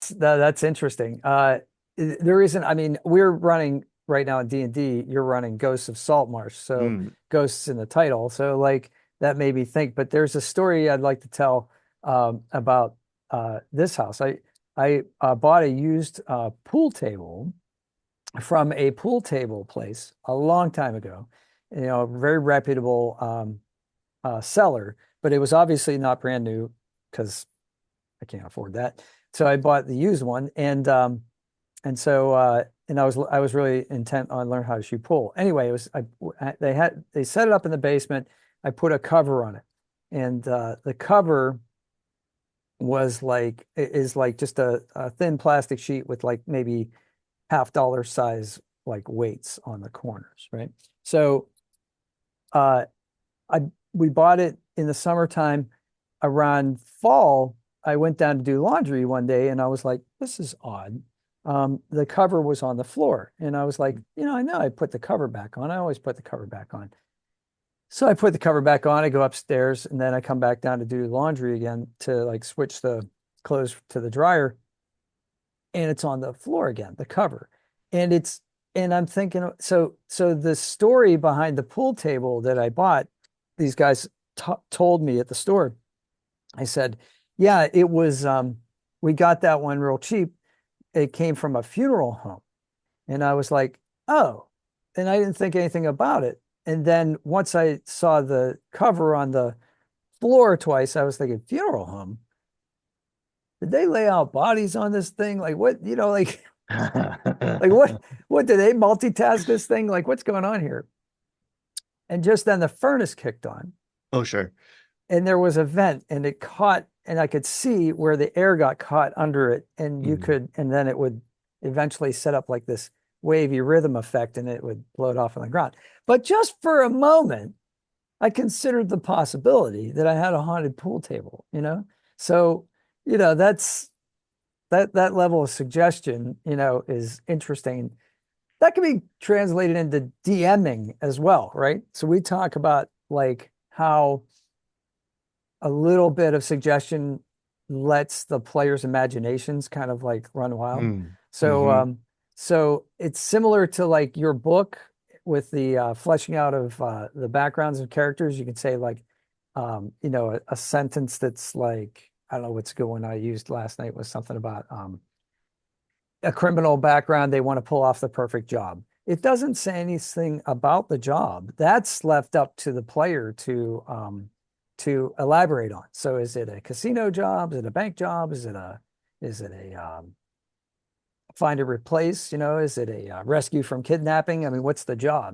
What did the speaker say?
that's interesting. There isn't, I mean, we're running right now in D&D, you're running Ghosts of Saltmarsh, so Mm. ghosts in the title. So like that made me think, but there's a story I'd like to tell about this house. I bought a used pool table from a pool table place a long time ago. You know, a very reputable seller, but it was obviously not brand new because I can't afford that. So I bought the used one, and I was really intent on learning how to shoot pool. Anyway, it was they set it up in the basement. I put a cover on it, and the cover was like is like just a thin plastic sheet with like maybe half dollar size like weights on the corners, right? So uh I we bought it in the summertime. Around fall, I went down to do laundry one day and I was like, this is odd. The cover was on the floor. And I was like, I know I put the cover back on. I always put the cover back on. So I put the cover back on. I go upstairs and then I come back down to do laundry again to like switch the clothes to the dryer. And it's on the floor again, the cover. And and I'm thinking, so the story behind the pool table that I bought, these guys told me at the store. I said, yeah, it was, we got that one real cheap. It came from a funeral home. And I was like, oh, and I didn't think anything about it. And then once I saw the cover on the floor twice, I was thinking, funeral home? Did they lay out bodies on this thing? Like what, like what did they multitask this thing? Like what's going on here? And just then the furnace kicked on Oh, sure. and there was a vent and it caught and I could see where the air got caught under it and Mm. and then it would eventually set up like this wavy rhythm effect and it would float off on the ground. But just for a moment, I considered the possibility that I had a haunted pool table. So, that's that level of suggestion, is interesting. That can be translated into DMing as well, right? So we talk about like how a little bit of suggestion lets the player's imaginations kind of like run wild. Mm. So Hmm. so it's similar to like your book with the fleshing out of the backgrounds of characters. You can say like a sentence that's like I don't know what's good one I used last night was something about a criminal background. They want to pull off the perfect job. It doesn't say anything about the job. That's left up to the player to elaborate on. So is it a casino job? Is it a bank job? Is it a find a replace? Is it a rescue from kidnapping? I mean, what's the job?